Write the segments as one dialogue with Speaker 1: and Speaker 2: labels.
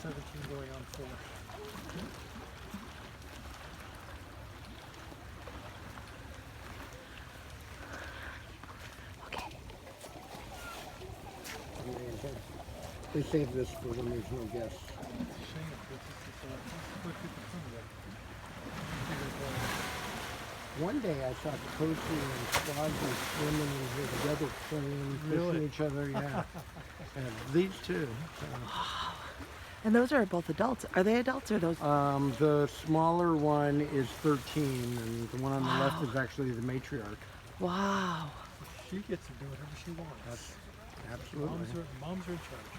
Speaker 1: 17 going on 4.
Speaker 2: Okay.
Speaker 3: They save this for when there's no guests.
Speaker 1: Shame. This is what people come with.
Speaker 3: One day I saw Kosi and Swazi swimming in here together, playing, fishing each other, yeah. And these two. So.
Speaker 2: And those are both adults. Are they adults or those?
Speaker 3: The smaller one is 13, and the one on the left is actually the matriarch.
Speaker 2: Wow.
Speaker 1: She gets to do whatever she wants.
Speaker 3: Absolutely.
Speaker 1: Moms are in charge.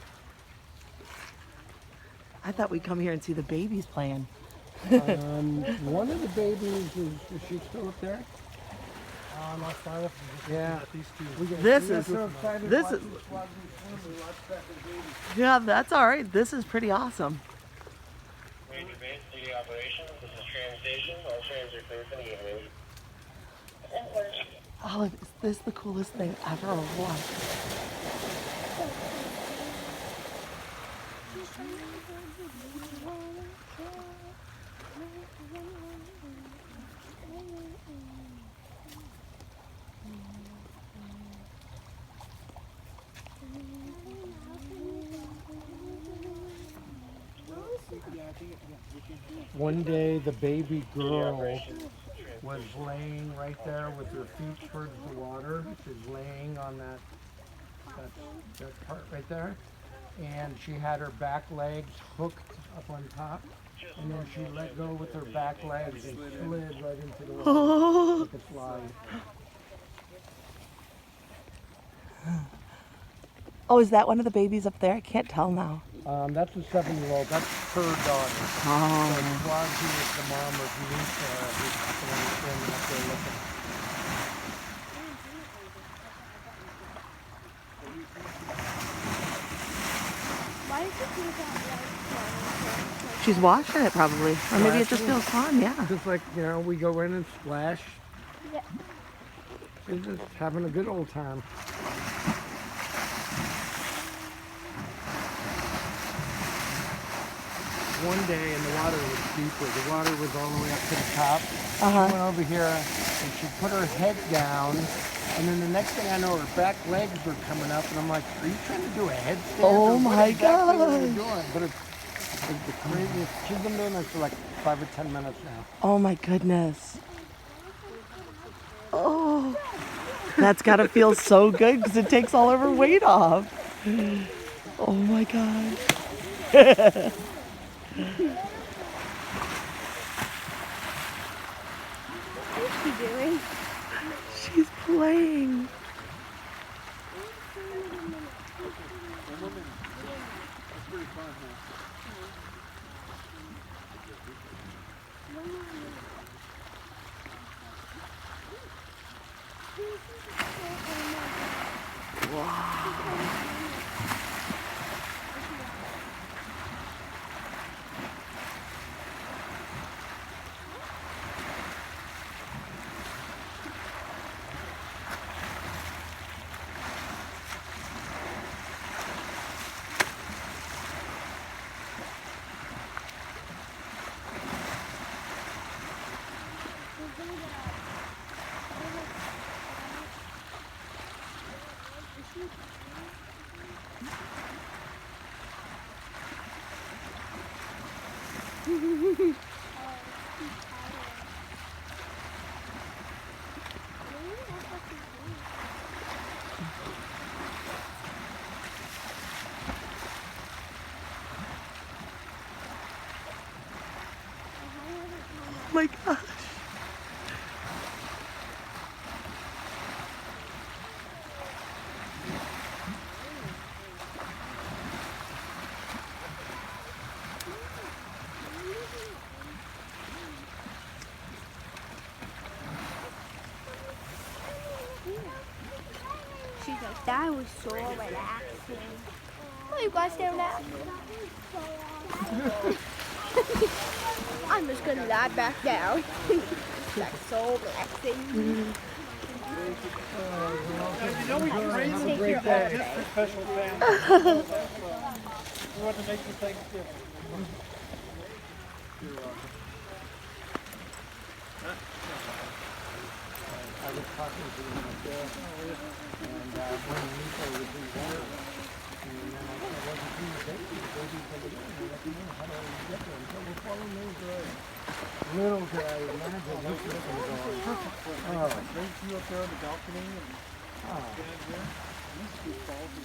Speaker 2: I thought we'd come here and see the babies playing.
Speaker 3: One of the babies is she still up there?
Speaker 1: Not far enough.
Speaker 3: Yeah.
Speaker 1: These two.
Speaker 2: This is, yeah, that's all right. This is pretty awesome.
Speaker 4: Major base, city operations. This is train station. All trains are clear for the evening.
Speaker 2: Oh, is this the coolest thing ever or what?
Speaker 3: One day the baby girl was laying right there with her feet towards the water. She's laying on that part right there. And she had her back legs hooked up on top. And then she let go with her back legs and slid right into the water like a slide.
Speaker 2: Oh, is that one of the babies up there? I can't tell now.
Speaker 3: That's a 7-year-old. That's her daughter.
Speaker 2: Oh.
Speaker 3: So Swazi is the mom of Lisa, who's the one standing up there looking.
Speaker 5: Why is it that
Speaker 2: She's washing it probably. Or maybe it just
Speaker 3: Washing?
Speaker 2: feels fun, yeah.
Speaker 3: Just like, we go in and splash.
Speaker 5: Yeah.
Speaker 3: She's just having a good old time. One day and the water was deeper. The water was all the way up to the top. She went over here and she put her head down. And then the next thing I know, her back legs were coming up. And I'm like, are you trying to do a headstand?
Speaker 2: Oh
Speaker 3: or what
Speaker 2: my
Speaker 3: exactly are you
Speaker 2: gosh.
Speaker 3: doing? But it's the craziest. She's been doing this for like 5 or 10 minutes now.
Speaker 2: Oh my goodness. Oh, that's gotta feel so good because it takes all of her weight off. Oh my God.
Speaker 5: What's she doing?
Speaker 2: She's playing. Oh my gosh.
Speaker 5: She's like, that was so relaxing. Oh, you guys doing that? I'm just gonna lie back down. That's so relaxing.
Speaker 1: You know we raise
Speaker 5: Take your
Speaker 1: that
Speaker 5: own
Speaker 1: for special family. what to make you Thanksgiving. You're welcome.
Speaker 3: I was talking to him up there, and when Nico was in there, and then I said, well, the baby's over there, and I said, how do I get there? And so we'll follow little guy. Little guy, imagine, he's looking going.
Speaker 1: Perfect for me.
Speaker 3: Oh.
Speaker 1: Right you up there on the balcony and stand there. These two balls.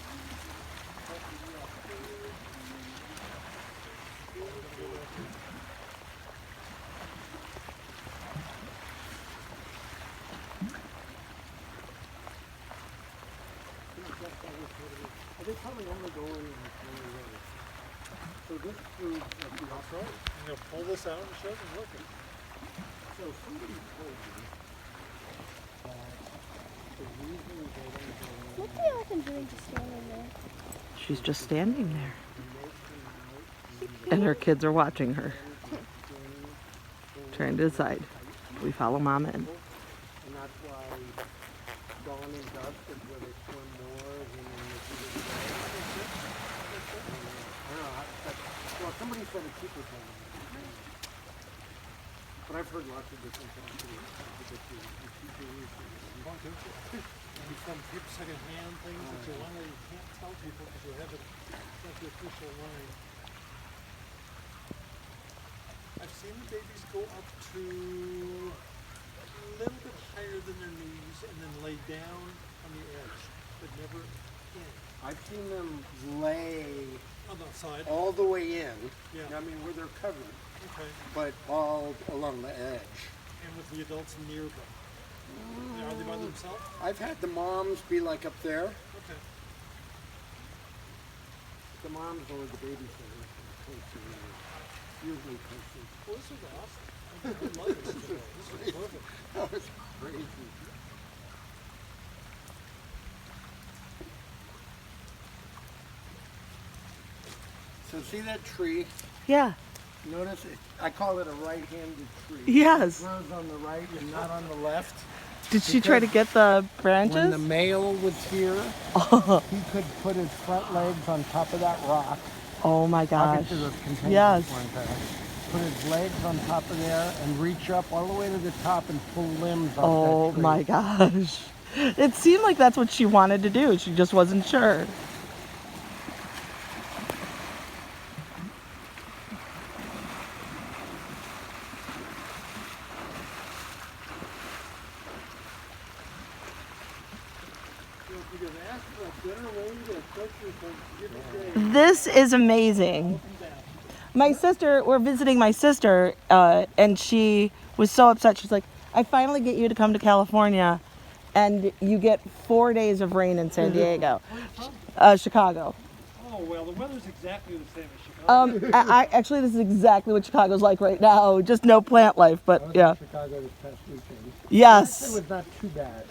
Speaker 3: They probably only go in one way. So this proves that the
Speaker 1: That's right. I'm going to pull this out and show them. Look.
Speaker 3: So somebody told me that the reason they don't go
Speaker 5: What the hell can doing just standing there?
Speaker 2: She's just standing there. And her kids are watching her. Trying to decide. Do we follow Mama in?
Speaker 3: and that's why dawn and dusk is where they swim more than in the heat of the day. I don't know. Well, somebody said a cheaper time. But I've heard lots of different things.
Speaker 1: And some people second-hand things that you can't tell people because you haven't got the official line. I've seen the babies go up to a little bit higher than their knees and then lay down on the edge, but never in.
Speaker 3: I've seen them lay
Speaker 1: On the side.
Speaker 3: all the way in.
Speaker 1: Yeah.
Speaker 3: I mean, where they're covered,
Speaker 1: Okay.
Speaker 3: but all along the edge.
Speaker 1: And with the adults near them. Are they by themselves?
Speaker 3: I've had the moms be like up there.
Speaker 1: Okay.
Speaker 3: The moms or the babysitter. Usually closer.
Speaker 1: Well, this is awesome. I love this today. This is perfect.
Speaker 3: That was crazy. So see that tree?
Speaker 2: Yeah.
Speaker 3: Notice it, I call it a right-handed tree.
Speaker 2: Yes.
Speaker 3: It grows on the right and not on the left.
Speaker 2: Did she try to get the
Speaker 3: When
Speaker 2: branches?
Speaker 3: the male was here, he could put his front legs on top of that rock.
Speaker 2: Oh my gosh.
Speaker 3: Obviously those containers
Speaker 2: Yes.
Speaker 3: weren't there. Put his legs on top of there and reach up all the way to the top and pull limbs off
Speaker 2: Oh
Speaker 3: that tree.
Speaker 2: my gosh. It seemed like that's what she wanted to do. She just wasn't sure.
Speaker 1: Because after dinner, when you get a picture from Thanksgiving Day,
Speaker 2: This is amazing. My sister, we're visiting my sister, and she was so upset. She's like, I finally get you to come to California, and you get 4 days of rain in San Diego. Chicago.
Speaker 1: oh well, the weather's exactly the same as Chicago.
Speaker 2: Actually, this is exactly what Chicago's like right now. Just no plant life, but
Speaker 3: I was
Speaker 2: yeah.
Speaker 3: in Chicago this past weekend. It
Speaker 2: Yes.
Speaker 3: was not too bad.